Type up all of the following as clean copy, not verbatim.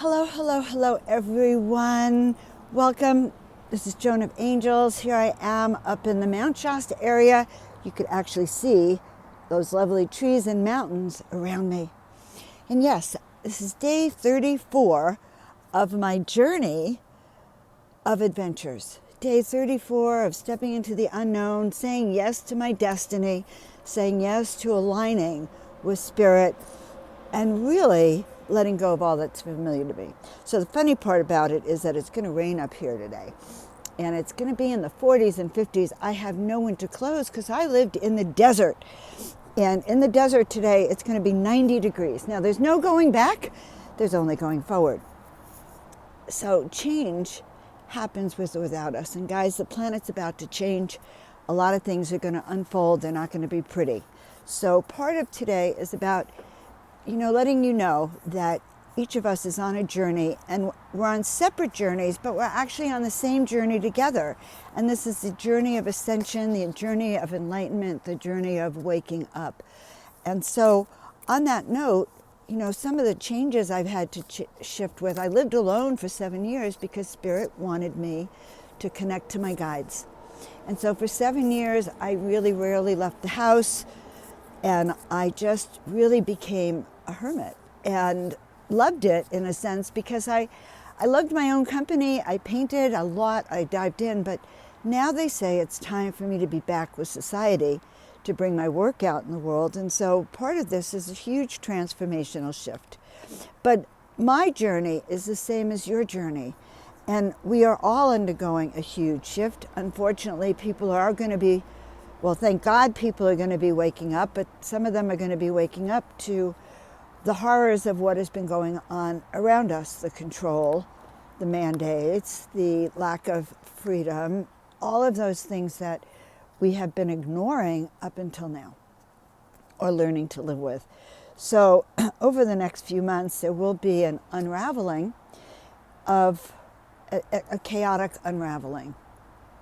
Hello, hello, hello, everyone. Welcome. This is Joan of Angels. Here I am up in the Mount Shasta area. You could actually see those lovely trees and mountains around me. And yes, this is day 34 of my journey of adventures. Day 34 of stepping into the unknown, saying yes to my destiny, saying yes to aligning with spirit, and really letting go of all that's familiar to me. So the funny part about it is that it's going to rain up here today. And it's going to be in the 40s and 50s. I have no winter clothes because I lived in the desert. And in the desert today, it's going to be 90 degrees. Now, there's no going back. There's only going forward. So change happens with or without us. And guys, the planet's about to change. A lot of things are going to unfold. They're not going to be pretty. So part of today is about letting you know that each of us is on a journey, and we're on separate journeys, but we're actually on the same journey together. And this is the journey of ascension, the journey of enlightenment, the journey of waking up. And so on that note, some of the changes I've had to shift with, I lived alone for 7 years because Spirit wanted me to connect to my guides. And so for 7 years, I really rarely left the house. And I just really became a hermit and loved it in a sense because I loved my own company. I painted a lot. I dived in. But now they say it's time for me to be back with society to bring my work out in the world. And so part of this is a huge transformational shift. But my journey is the same as your journey. And we are all undergoing a huge shift. Unfortunately, people are going to be thank God people are going to be waking up, but some of them are going to be waking up to the horrors of what has been going on around us, the control, the mandates, the lack of freedom, all of those things that we have been ignoring up until now or learning to live with. So over the next few months, there will be an unraveling of a chaotic unraveling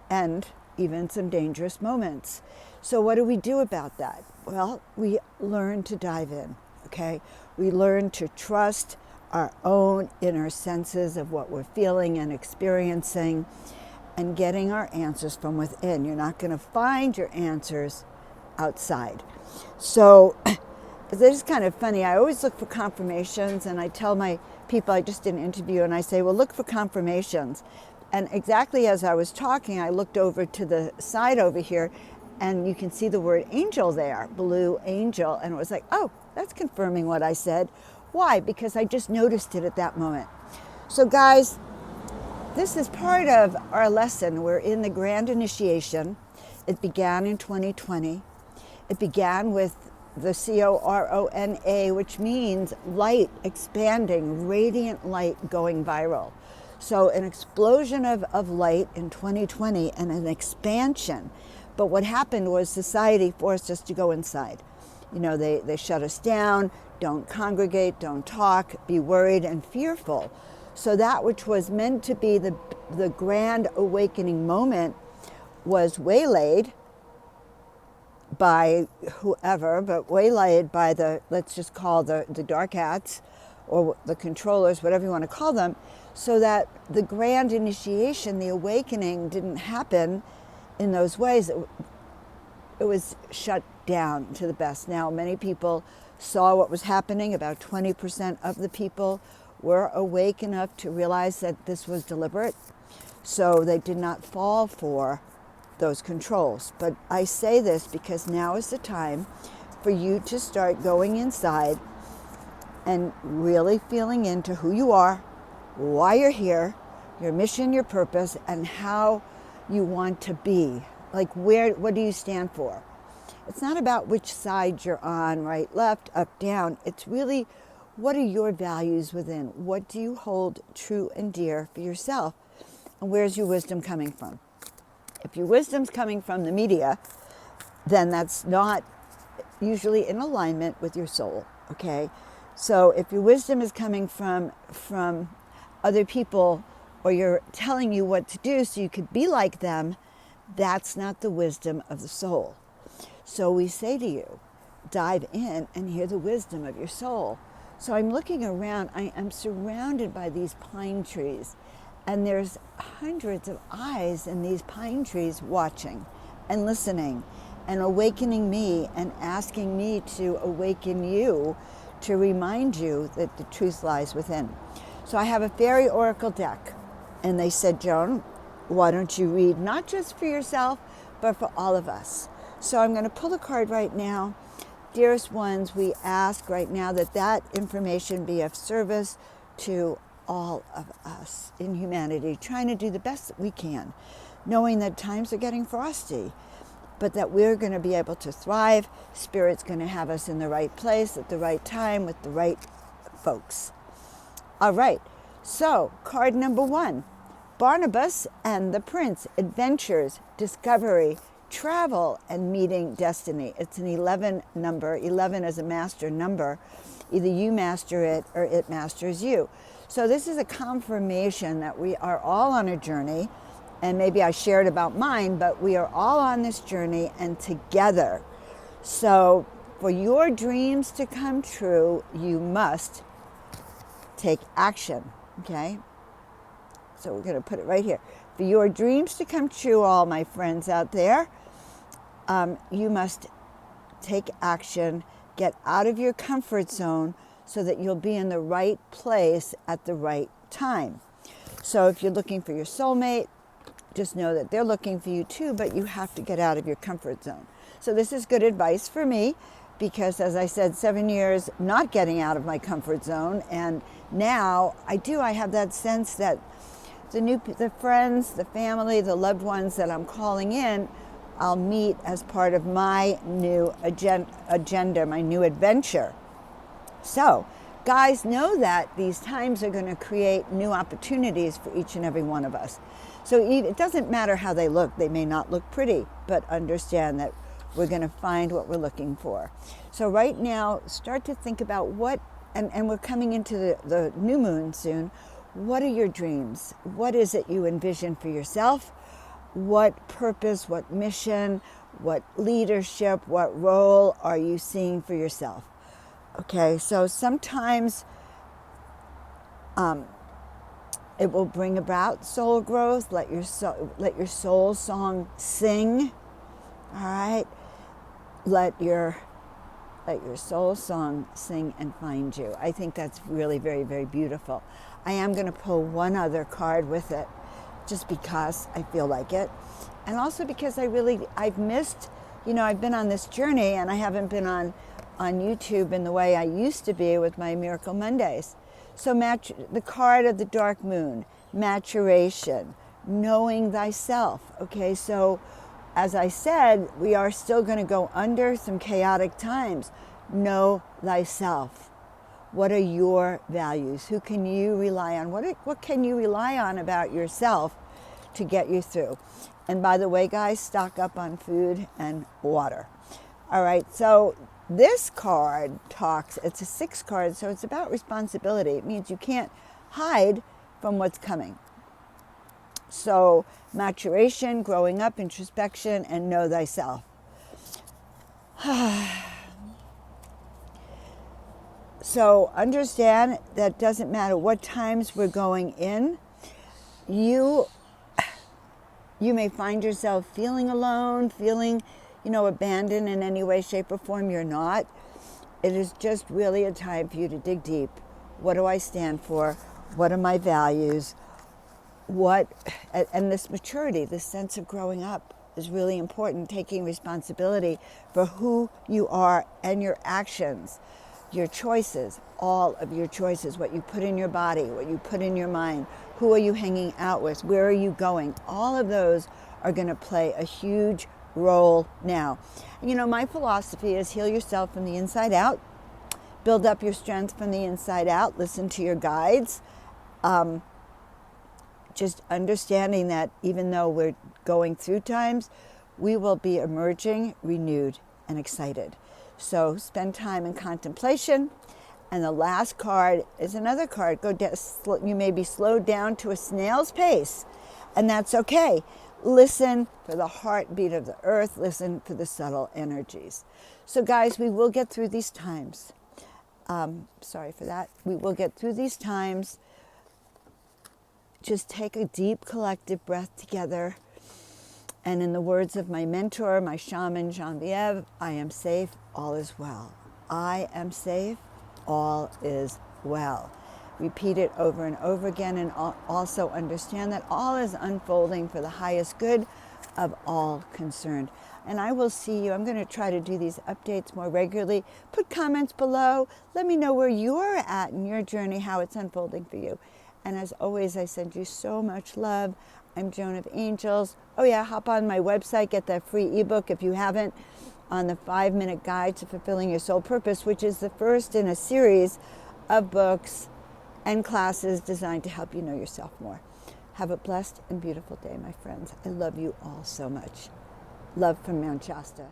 and even some dangerous moments. So what do we do about that? Well, we learn to dive in, okay? We learn to trust our own inner senses of what we're feeling and experiencing and getting our answers from within. You're not going to find your answers outside. So this is kind of funny. I always look for confirmations, and I tell my people, I just did an interview, and I say, well, look for confirmations. And exactly as I was talking, I looked over to the side over here, and you can see the word angel there, blue angel. And it was like, oh, that's confirming what I said. Why? Because I just noticed it at that moment. So guys, this is part of our lesson. We're in the grand initiation. It began in 2020. It began with the CORONA, which means light expanding, radiant light going viral. So an explosion of light in 2020 and an expansion. But what happened was society forced us to go inside. They shut us down, don't congregate, don't talk, be worried and fearful. So that which was meant to be the grand awakening moment was waylaid by whoever, but waylaid by let's just call the dark hats or the controllers, whatever you want to call them, so that the grand initiation, the awakening, didn't happen in those ways. It was shut down to the best. Now, many people saw what was happening. About 20% of the people were awake enough to realize that this was deliberate. So they did not fall for those controls. But I say this because now is the time for you to start going inside and really feeling into who you are, why you're here, your mission, your purpose, and how you want to be. Like what do you stand for? It's not about which side you're on, right, left, up, down. It's really, what are your values within? What do you hold true and dear for yourself? And where's your wisdom coming from? If your wisdom's coming from the media, then that's not usually in alignment with your soul, okay? So if your wisdom is coming from other people, or you're telling you what to do so you could be like them, that's not the wisdom of the soul. So we say to you, dive in and hear the wisdom of your soul. So I'm looking around. I'm surrounded by these pine trees, and there's hundreds of eyes in these pine trees watching and listening and awakening me and asking me to awaken you, to remind you that the truth lies within. So I have a fairy oracle deck, and they said, Joan, why don't you read not just for yourself, but for all of us? So I'm going to pull a card right now. Dearest ones, we ask right now that that information be of service to all of us in humanity, trying to do the best that we can, knowing that times are getting frosty, but that we're going to be able to thrive. Spirit's going to have us in the right place at the right time with the right folks. All right, so card number 1, Barnabas and the Prince, adventures, discovery, travel, and meeting destiny. It's an 11 number. 11 is a master number. Either you master it or it masters you. So this is a confirmation that we are all on a journey, and maybe I shared about mine, but we are all on this journey and together. So for your dreams to come true, you must take action, okay? So we're going to put it right here. For your dreams to come true, all my friends out there, you must take action, get out of your comfort zone so that you'll be in the right place at the right time. So if you're looking for your soulmate, just know that they're looking for you too, but you have to get out of your comfort zone. So this is good advice for me because, as I said, 7 years not getting out of my comfort zone, and now I have that sense that the friends, the family, the loved ones that I'm calling in, I'll meet as part of my new agenda, my new adventure. So, guys, know that these times are going to create new opportunities for each and every one of us. So it doesn't matter how they look. They may not look pretty, but understand that we're going to find what we're looking for. So right now, start to think about what, and we're coming into the new moon soon. What are your dreams? What is it you envision for yourself? What purpose, what mission, what leadership, what role are you seeing for yourself? Okay, so sometimes it will bring about soul growth. Let your soul song sing. All right, let your soul song sing and find you. I think that's really very, very beautiful. I am going to pull one other card with it, just because I feel like it. And also because I've missed, I've been on this journey and I haven't been on YouTube in the way I used to be with my Miracle Mondays. So the card of the dark moon, maturation, knowing thyself. Okay, so as I said, we are still going to go under some chaotic times. Know thyself. What are your values? Who can you rely on? What can you rely on about yourself to get you through? And by the way, guys, stock up on food and water. All right, so this card it's a 6 card, so it's about responsibility. It means you can't hide from what's coming. So maturation, growing up, introspection, and know thyself. So understand that doesn't matter what times we're going in. You may find yourself feeling alone, feeling, abandoned in any way, shape, or form. You're not. It is just really a time for you to dig deep. What do I stand for? What are my values? And this maturity, this sense of growing up is really important, taking responsibility for who you are and your actions. Your choices, all of your choices, what you put in your body, what you put in your mind, who are you hanging out with, where are you going, all of those are going to play a huge role now. My philosophy is heal yourself from the inside out, build up your strength from the inside out, listen to your guides, just understanding that even though we're going through times, we will be emerging renewed and excited. So spend time in contemplation. And the last card is another card. You may be slowed down to a snail's pace, and that's okay. Listen for the heartbeat of the earth. Listen for the subtle energies. So guys, we will get through these times. Sorry for that. We will get through these times. Just take a deep collective breath together. And in the words of my mentor, my shaman, Genevieve, I am safe, all is well. I am safe, all is well. Repeat it over and over again, and also understand that all is unfolding for the highest good of all concerned. And I will see you. I'm going to try to do these updates more regularly. Put comments below. Let me know where you're at in your journey, how it's unfolding for you. And as always, I send you so much love. I'm Joan of Angels. Oh yeah, hop on my website, get that free ebook if you haven't, on the 5-minute guide to fulfilling your soul purpose, which is the first in a series of books and classes designed to help you know yourself more. Have a blessed and beautiful day, my friends. I love you all so much. Love from Mount Shasta.